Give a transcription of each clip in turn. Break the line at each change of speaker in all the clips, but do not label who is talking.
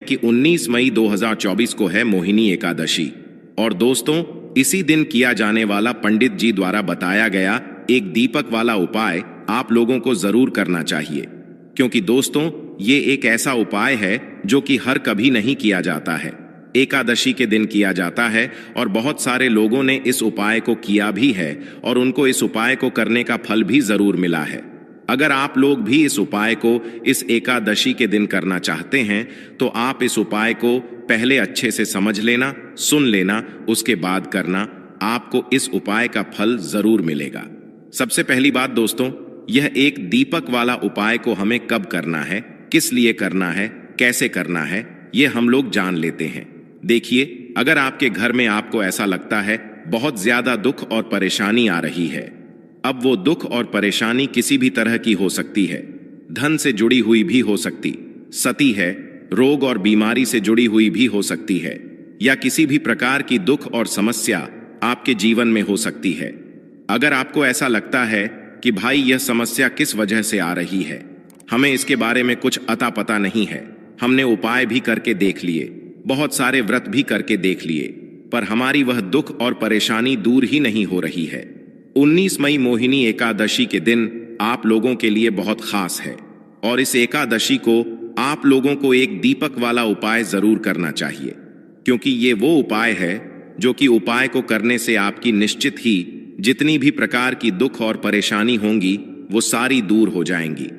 कि 19 मई 2024 को है मोहिनी एकादशी। और दोस्तों, इसी दिन किया जाने वाला पंडित जी द्वारा बताया गया एक दीपक वाला उपाय आप लोगों को जरूर करना चाहिए, क्योंकि दोस्तों ये एक ऐसा उपाय है जो कि हर कभी नहीं किया जाता है। एकादशी के दिन किया जाता है और बहुत सारे लोगों ने इस उपाय को किया भी है और उनको इस उपाय को करने का फल भी जरूर मिला है। अगर आप लोग भी इस उपाय को इस एकादशी के दिन करना चाहते हैं तो आप इस उपाय को पहले अच्छे से समझ लेना, सुन लेना, उसके बाद करना। आपको इस उपाय का फल जरूर मिलेगा। सबसे पहली बात दोस्तों, यह एक दीपक वाला उपाय को हमें कब करना है, किस लिए करना है, कैसे करना है, यह हम लोग जान लेते हैं। देखिए, अगर आपके घर में आपको ऐसा लगता है बहुत ज्यादा दुख और परेशानी आ रही है, अब वो दुख और परेशानी किसी भी तरह की हो सकती है, धन से जुड़ी हुई भी हो सकती, सती है, रोग और बीमारी से जुड़ी हुई भी हो सकती है, या किसी भी प्रकार की दुख और समस्या आपके जीवन में हो सकती है। अगर आपको ऐसा लगता है कि भाई यह समस्या किस वजह से आ रही है, हमें इसके बारे में कुछ अता पता नहीं है, हमने उपाय भी करके देख लिए, बहुत सारे व्रत भी करके देख लिए, पर हमारी वह दुख और परेशानी दूर ही नहीं हो रही है। 19 मई मोहिनी एकादशी के दिन आप लोगों के लिए बहुत खास है और इस एकादशी को आप लोगों को एक दीपक वाला उपाय जरूर करना चाहिए, क्योंकि ये वो उपाय है जो कि उपाय को करने से आपकी निश्चित ही जितनी भी प्रकार की दुख और परेशानी होंगी वो सारी दूर हो जाएंगी।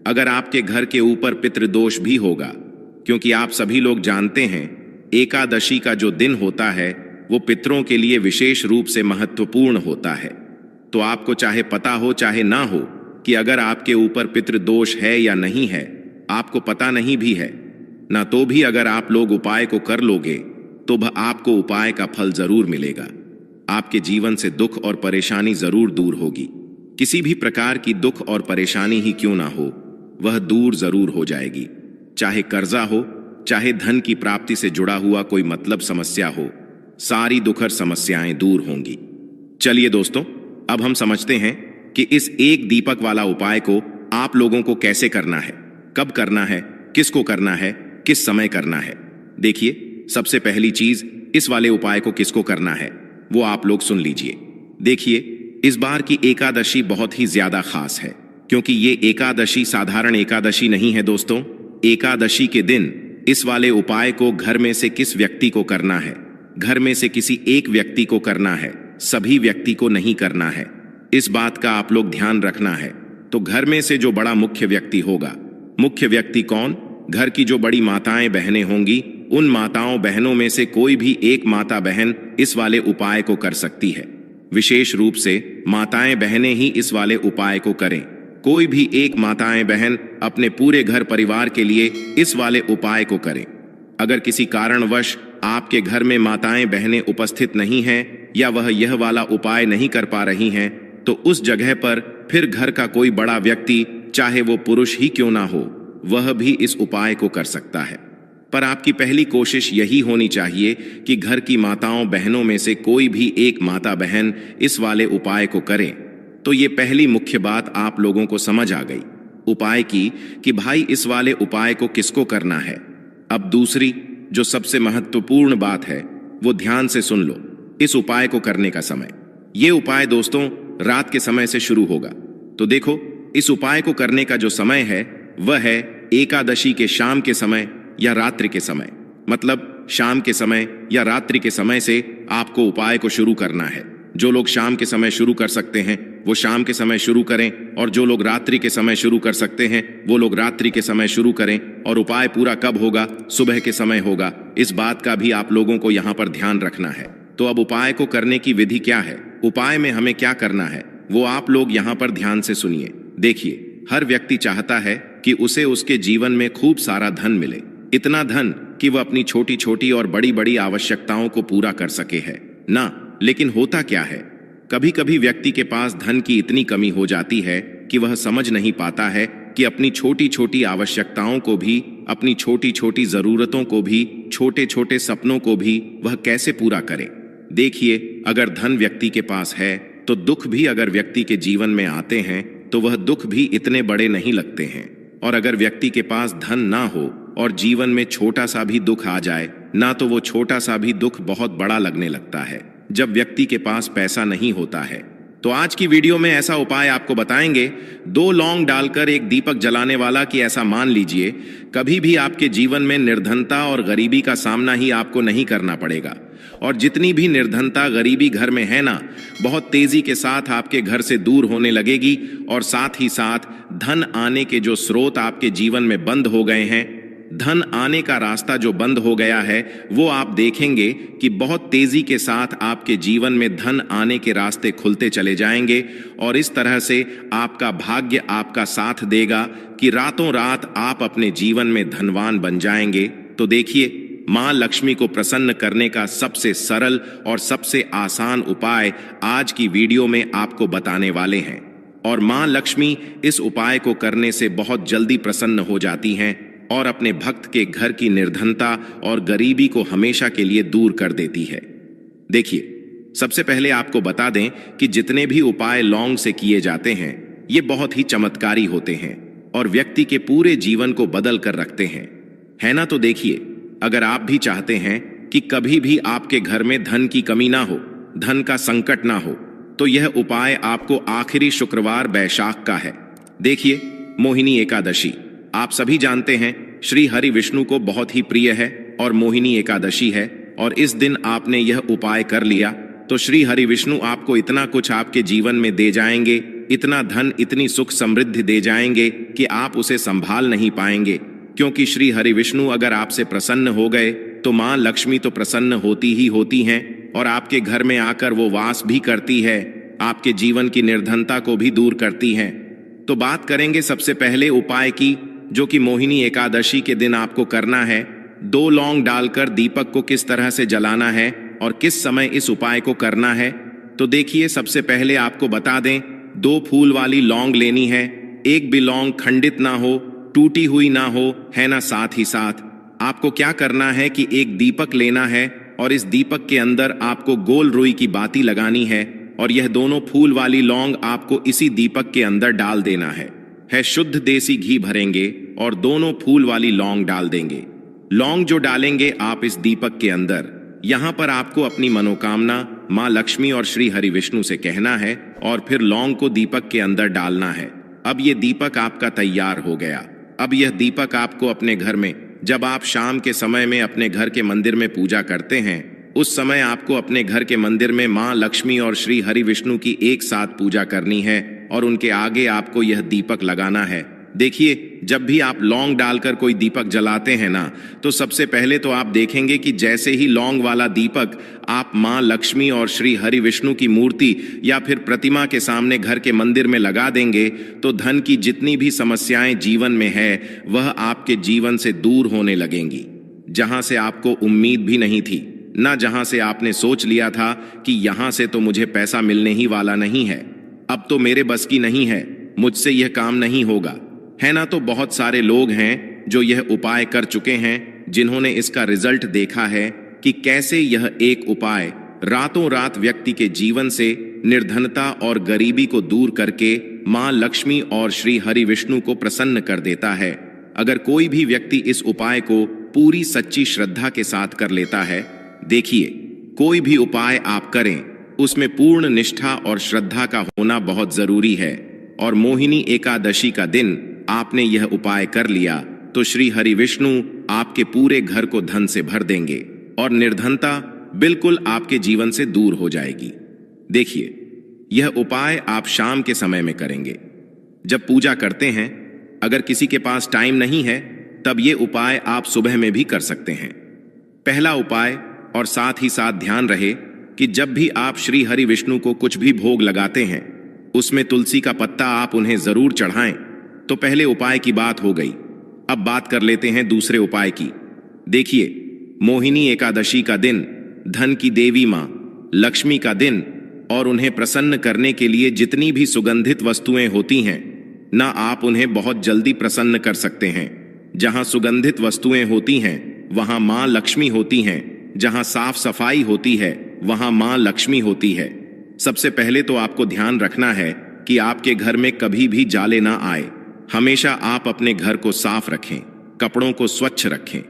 अगर आपके घर के ऊपर पितृदोष भी होगा, क्योंकि आप सभी लोग जानते हैं एकादशी का जो दिन होता है वो पितरों के लिए विशेष रूप से महत्वपूर्ण होता है। तो आपको चाहे पता हो चाहे ना हो कि अगर आपके ऊपर पितृदोष है या नहीं है, आपको पता नहीं भी है ना, तो भी अगर आप लोग उपाय को कर लोगे तो आपको उपाय का फल जरूर मिलेगा। आपके जीवन से दुख और परेशानी जरूर दूर होगी। किसी भी प्रकार की दुख और परेशानी ही क्यों ना हो, वह दूर जरूर हो जाएगी। चाहे कर्जा हो, चाहे धन की प्राप्ति से जुड़ा हुआ कोई मतलब समस्या हो, सारी दुखर समस्याएं दूर होंगी। चलिए दोस्तों, अब हम समझते हैं कि इस एक दीपक वाला उपाय को आप लोगों को कैसे करना है, कब करना है, किसको करना है, किस समय करना है। देखिए, सबसे पहली चीज, इस वाले उपाय को किसको करना है वो आप लोग सुन लीजिए। देखिए, इस बार की एकादशी बहुत ही ज्यादा खास है, क्योंकि ये एकादशी साधारण एकादशी नहीं है दोस्तों। एकादशी के दिन इस वाले उपाय को घर में से किस व्यक्ति को करना है, घर में से किसी एक व्यक्ति को करना है, सभी व्यक्ति को नहीं करना है। इस बात का आप लोग ध्यान रखना है। तो घर में से जो बड़ा मुख्य व्यक्ति होगा, मुख्य व्यक्ति कौन, घर की जो बड़ी माताएं बहनें होंगी, उन माताओं बहनों में से कोई भी एक माता बहन इस वाले उपाय को कर सकती है। विशेष रूप से माताएं बहनें ही इस वाले उपाय को करें। कोई भी एक माताएं बहन अपने पूरे घर परिवार के लिए इस वाले उपाय को करें। अगर किसी कारणवश आपके घर में माताएं बहनें उपस्थित नहीं हैं या वह यह वाला उपाय नहीं कर पा रही हैं, तो उस जगह पर फिर घर का कोई बड़ा व्यक्ति, चाहे वो पुरुष ही क्यों ना हो, वह भी इस उपाय को कर सकता है। पर आपकी पहली कोशिश यही होनी चाहिए कि घर की माताओं बहनों में से कोई भी एक माता बहन इस वाले उपाय को करें। तो ये पहली मुख्य बात आप लोगों को समझ आ गई उपाय की कि भाई इस वाले उपाय को किसको करना है। अब दूसरी जो सबसे महत्वपूर्ण बात है वो ध्यान से सुन लो, इस उपाय को करने का समय। ये उपाय दोस्तों रात के समय से शुरू होगा। तो देखो, इस उपाय को करने का जो समय है वह है एकादशी के शाम के समय या रात्रि के समय। मतलब शाम के समय या रात्रि के समय से आपको उपाय को शुरू करना है। जो लोग शाम के समय शुरू कर सकते हैं वो शाम के समय शुरू करें, और जो लोग रात्रि के समय शुरू कर सकते हैं वो लोग रात्रि के समय शुरू करें। और उपाय पूरा कब होगा, सुबह के समय होगा। इस बात का भी आप लोगों को यहाँ पर ध्यान रखना है। तो अब उपाय को करने की विधि क्या है, उपाय में हमें क्या करना है, वो आप लोग यहाँ पर ध्यान से सुनिए। देखिए, हर व्यक्ति चाहता है कि उसे उसके जीवन में खूब सारा धन मिले, इतना धन कि वह अपनी छोटी छोटी और बड़ी बड़ी आवश्यकताओं को पूरा कर सके है ना। लेकिन होता क्या है, कभी कभी व्यक्ति के पास धन की इतनी कमी हो जाती है कि वह समझ नहीं पाता है कि अपनी छोटी छोटी आवश्यकताओं को भी, अपनी छोटी छोटी जरूरतों को भी, छोटे छोटे सपनों को भी वह कैसे पूरा करे। देखिए, अगर धन व्यक्ति के पास है तो दुख भी अगर व्यक्ति के जीवन में आते हैं तो वह दुख भी इतने बड़े नहीं लगते हैं। और अगर व्यक्ति के पास धन ना हो और जीवन में छोटा सा भी दुख आ जाए ना, तो वो छोटा सा भी दुख बहुत बड़ा लगने लगता है जब व्यक्ति के पास पैसा नहीं होता है। तो आज की वीडियो में ऐसा उपाय आपको बताएंगे, 2 लौंग डालकर एक दीपक जलाने वाला, कि ऐसा मान लीजिए कभी भी आपके जीवन में निर्धनता और गरीबी का सामना ही आपको नहीं करना पड़ेगा। और जितनी भी निर्धनता गरीबी घर में है ना, बहुत तेजी के साथ आपके घर से दूर होने लगेगी। और साथ ही साथ धन आने के जो स्रोत आपके जीवन में बंद हो गए हैं, धन आने का रास्ता जो बंद हो गया है, वो आप देखेंगे कि बहुत तेजी के साथ आपके जीवन में धन आने के रास्ते खुलते चले जाएंगे। और इस तरह से आपका भाग्य आपका साथ देगा कि रातों रात आप अपने जीवन में धनवान बन जाएंगे। तो देखिए, मां लक्ष्मी को प्रसन्न करने का सबसे सरल और सबसे आसान उपाय आज की वीडियो में आपको बताने वाले हैं। और मां लक्ष्मी इस उपाय को करने से बहुत जल्दी प्रसन्न हो जाती हैं और अपने भक्त के घर की निर्धनता और गरीबी को हमेशा के लिए दूर कर देती है। देखिए, सबसे पहले आपको बता दें कि जितने भी उपाय लौंग से किए जाते हैं, ये बहुत ही चमत्कारी होते हैं और व्यक्ति के पूरे जीवन को बदल कर रखते हैं, है ना। तो देखिए, अगर आप भी चाहते हैं कि कभी भी आपके घर में धन की कमी ना हो, धन का संकट ना हो, तो यह उपाय आपको आखिरी शुक्रवार बैशाख का है। देखिए, मोहिनी एकादशी आप सभी जानते हैं श्री हरि विष्णु को बहुत ही प्रिय है और मोहिनी एकादशी है। और इस दिन आपने यह उपाय कर लिया तो श्री हरि विष्णु आपको इतना कुछ आपके जीवन में दे जाएंगे, इतना धन, इतनी सुख समृद्धि दे जाएंगे कि आप उसे संभाल नहीं पाएंगे। क्योंकि श्री हरि विष्णु अगर आपसे प्रसन्न हो गए तो मां लक्ष्मी तो प्रसन्न होती ही होती हैं और आपके घर में आकर वो वास भी करती है, आपके जीवन की निर्धनता को भी दूर करती हैं। तो बात करेंगे सबसे पहले उपाय की, जो कि मोहिनी एकादशी के दिन आपको करना है। 2 लौंग डालकर दीपक को किस तरह से जलाना है और किस समय इस उपाय को करना है। तो देखिए, सबसे पहले आपको बता दें, 2 फूल वाली लौंग लेनी है। एक भी लौंग खंडित ना हो, टूटी हुई ना हो, है ना। साथ ही साथ आपको क्या करना है कि एक दीपक लेना है और इस दीपक के अंदर आपको गोल रुई की बाती लगानी है और यह दोनों फूल वाली लौंग आपको इसी दीपक के अंदर डाल देना है। शुद्ध देसी घी भरेंगे और दोनों फूल वाली लौंग डाल देंगे। लौंग जो डालेंगे आप इस दीपक के अंदर, यहां पर आपको अपनी मनोकामना मां लक्ष्मी और श्री हरि विष्णु से कहना है और फिर लौंग को दीपक के अंदर डालना है। अब यह दीपक आपका तैयार हो गया। अब यह दीपक आपको अपने घर में, जब आप शाम के समय में अपने घर के मंदिर में पूजा करते हैं, उस समय आपको अपने घर के मंदिर में मां लक्ष्मी और श्री हरि विष्णु की एक साथ पूजा करनी है और उनके आगे आपको यह दीपक लगाना है। देखिए, जब भी आप लौंग डालकर कोई दीपक जलाते हैं ना, तो सबसे पहले तो आप देखेंगे कि जैसे ही लौंग वाला दीपक आप मां लक्ष्मी और श्री हरि विष्णु की मूर्ति या फिर प्रतिमा के सामने घर के मंदिर में लगा देंगे, तो धन की जितनी भी समस्याएं जीवन में है, वह आपके जीवन से दूर होने लगेंगी। जहां से आपको उम्मीद भी नहीं थी, ना जहां से आपने सोच लिया था कि यहां से तो मुझे पैसा मिलने ही वाला नहीं है, अब तो मेरे बस की नहीं है, मुझसे यह काम नहीं होगा, है ना। तो बहुत सारे लोग हैं जो यह उपाय कर चुके हैं, जिन्होंने इसका रिजल्ट देखा है कि कैसे यह एक उपाय रातों रात व्यक्ति के जीवन से निर्धनता और गरीबी को दूर करके मां लक्ष्मी और श्री हरि विष्णु को प्रसन्न कर देता है। अगर कोई भी व्यक्ति इस उपाय को पूरी सच्ची श्रद्धा के साथ कर लेता है, देखिए, कोई भी उपाय आप करें उसमें पूर्ण निष्ठा और श्रद्धा का होना बहुत जरूरी है। और मोहिनी एकादशी का दिन आपने यह उपाय कर लिया तो श्री हरि विष्णु आपके पूरे घर को धन से भर देंगे और निर्धनता बिल्कुल आपके जीवन से दूर हो जाएगी। देखिए, यह उपाय आप शाम के समय में करेंगे जब पूजा करते हैं। अगर किसी के पास टाइम नहीं है, तब यह उपाय आप सुबह में भी कर सकते हैं। पहला उपाय, और साथ ही साथ ध्यान रहे कि जब भी आप श्री हरि विष्णु को कुछ भी भोग लगाते हैं, उसमें तुलसी का पत्ता आप उन्हें जरूर चढ़ाएं। तो पहले उपाय की बात हो गई। अब बात कर लेते हैं दूसरे उपाय की। देखिए, मोहिनी एकादशी का दिन धन की देवी मां लक्ष्मी का दिन, और उन्हें प्रसन्न करने के लिए जितनी भी सुगंधित वस्तुएं होती हैं ना, आप उन्हें बहुत जल्दी प्रसन्न कर सकते हैं। जहां सुगंधित वस्तुएं होती हैं वहां मां लक्ष्मी होती हैं, जहां साफ सफाई होती है वहां मां लक्ष्मी होती है। सबसे पहले तो आपको ध्यान रखना है कि आपके घर में कभी भी जाले ना आए। हमेशा आप अपने घर को साफ रखें। कपड़ों को स्वच्छ रखें।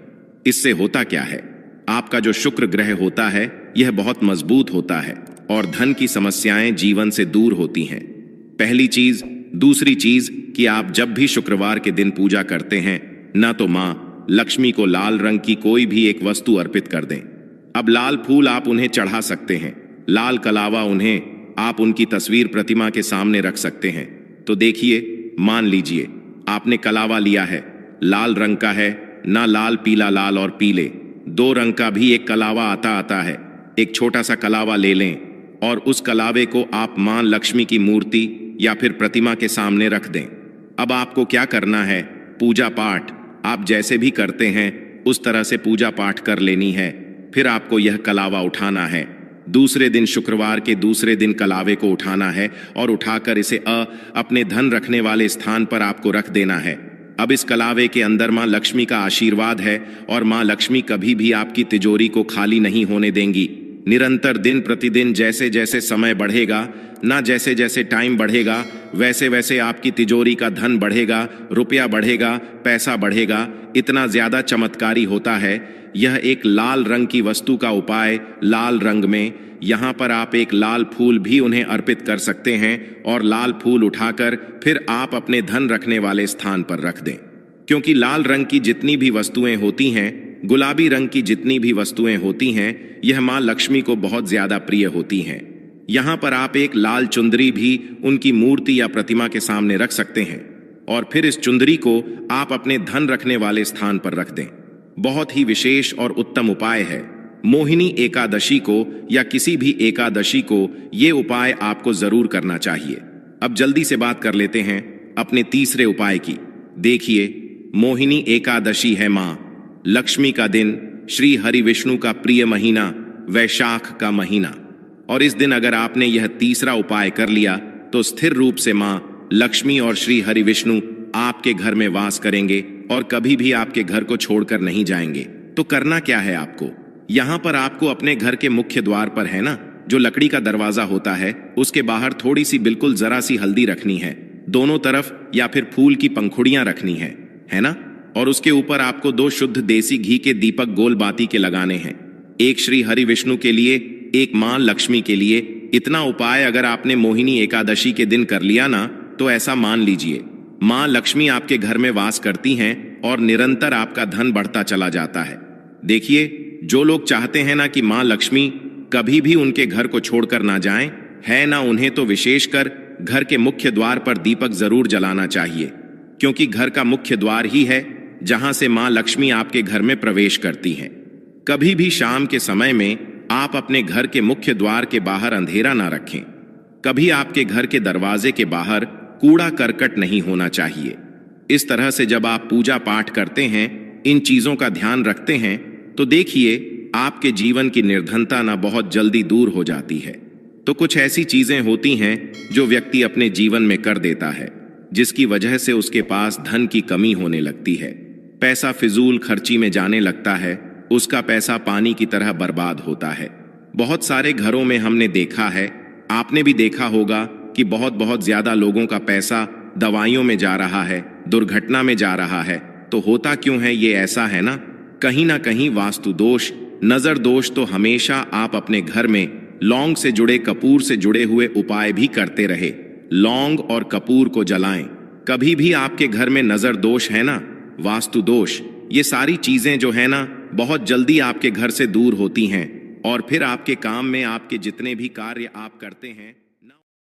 इससे होता क्या है, आपका जो शुक्र ग्रह होता है यह बहुत मजबूत होता है और धन की समस्याएं जीवन से दूर होती हैं। पहली चीज। दूसरी चीज कि आप जब भी शुक्रवार के दिन पूजा करते हैं ना तो मां लक्ष्मी को लाल रंग की कोई भी एक वस्तु अर्पित कर दें। अब लाल फूल आप उन्हें चढ़ा सकते हैं, लाल कलावा उन्हें आप उनकी तस्वीर प्रतिमा के सामने रख सकते हैं। तो देखिए, मान लीजिए आपने कलावा लिया है, लाल रंग का है ना, लाल पीला, लाल और पीले दो रंग का भी एक कलावा आता है। एक छोटा सा कलावा ले लें और उस कलावे को आप मां लक्ष्मी की मूर्ति या फिर प्रतिमा के सामने रख दें। अब आपको क्या करना है, पूजा पाठ आप जैसे भी करते हैं उस तरह से पूजा पाठ कर लेनी है। फिर आपको यह कलावा उठाना है, दूसरे दिन शुक्रवार के दूसरे दिन कलावे को उठाना है और उठाकर इसे अपने धन रखने वाले स्थान पर आपको रख देना है। अब इस कलावे के अंदर मां लक्ष्मी का आशीर्वाद है और मां लक्ष्मी कभी भी आपकी तिजोरी को खाली नहीं होने देंगी। निरंतर दिन प्रतिदिन जैसे जैसे समय बढ़ेगा ना, जैसे जैसे टाइम बढ़ेगा वैसे वैसे आपकी तिजोरी का धन बढ़ेगा, रुपया बढ़ेगा, पैसा बढ़ेगा। इतना ज्यादा चमत्कारी होता है यह एक लाल रंग की वस्तु का उपाय। लाल रंग में यहाँ पर आप एक लाल फूल भी उन्हें अर्पित कर सकते हैं और लाल फूल उठाकर फिर आप अपने धन रखने वाले स्थान पर रख दें। क्योंकि लाल रंग की जितनी भी वस्तुएं होती हैं, गुलाबी रंग की जितनी भी वस्तुएं होती हैं, यह मां लक्ष्मी को बहुत ज्यादा प्रिय होती हैं। यहाँ पर आप एक लाल चुंदरी भी उनकी मूर्ति या प्रतिमा के सामने रख सकते हैं और फिर इस चुंदरी को आप अपने धन रखने वाले स्थान पर रख दें। बहुत ही विशेष और उत्तम उपाय है। मोहिनी एकादशी को या किसी भी एकादशी को ये उपाय आपको जरूर करना चाहिए। अब जल्दी से बात कर लेते हैं अपने तीसरे उपाय की। देखिए, मोहिनी एकादशी है मां लक्ष्मी का दिन, श्री हरि विष्णु का प्रिय महीना, वैशाख का महीना। और इस दिन अगर आपने यह तीसरा उपाय कर लिया तो स्थिर रूप से मां लक्ष्मी और श्री हरि विष्णु आपके घर में वास करेंगे और कभी भी आपके घर को छोड़कर नहीं जाएंगे। तो करना क्या है आपको, यहाँ पर आपको अपने घर के मुख्य द्वार पर है ना, जो लकड़ी का दरवाजा होता है उसके बाहर थोड़ी सी बिल्कुल जरा सी हल्दी रखनी है, दोनों तरफ या फिर फूल की पंखुड़ियां रखनी है ना। और उसके ऊपर आपको 2 शुद्ध देसी घी के दीपक गोल बाती के लगाने हैं, एक श्री हरि विष्णु के लिए, एक मां लक्ष्मी के लिए। इतना उपाय अगर आपने मोहिनी एकादशी के दिन कर लिया ना तो ऐसा मान लीजिए मां लक्ष्मी आपके घर में वास करती हैं और निरंतर आपका धन बढ़ता चला जाता है। देखिए, जो लोग चाहते हैं ना कि मां लक्ष्मी कभी भी उनके घर को छोड़कर ना जाएं, है ना, उन्हें तो विशेषकर घर के मुख्य द्वार पर दीपक जरूर जलाना चाहिए। क्योंकि घर का मुख्य द्वार ही है जहां से मां लक्ष्मी आपके घर में प्रवेश करती हैं। कभी भी शाम के समय में आप अपने घर के मुख्य द्वार के बाहर अंधेरा ना रखें। कभी आपके घर के दरवाजे के बाहर कूड़ा करकट नहीं होना चाहिए। इस तरह से जब आप पूजा पाठ करते हैं, इन चीजों का ध्यान रखते हैं, तो देखिए आपके जीवन की निर्धनता ना बहुत जल्दी दूर हो जाती है। तो कुछ ऐसी चीजें होती हैं जो व्यक्ति अपने जीवन में कर देता है जिसकी वजह से उसके पास धन की कमी होने लगती है। पैसा फिजूल खर्ची में जाने लगता है, उसका पैसा पानी की तरह बर्बाद होता है। बहुत सारे घरों में हमने देखा है, आपने भी देखा होगा कि बहुत ज्यादा लोगों का पैसा दवाइयों में जा रहा है, दुर्घटना में जा रहा है। तो होता क्यों है ये ऐसा है ना, कहीं ना कहीं वास्तु दोष, नजर दोष। तो हमेशा आप अपने घर में लौंग से जुड़े, कपूर से जुड़े हुए उपाय भी करते रहे। लौंग और कपूर को जलाएं। कभी भी आपके घर में नजर दोष है ना, वास्तु दोष, ये सारी चीजें जो है ना बहुत जल्दी आपके घर से दूर होती हैं और फिर आपके काम में, आपके जितने भी कार्य आप करते हैं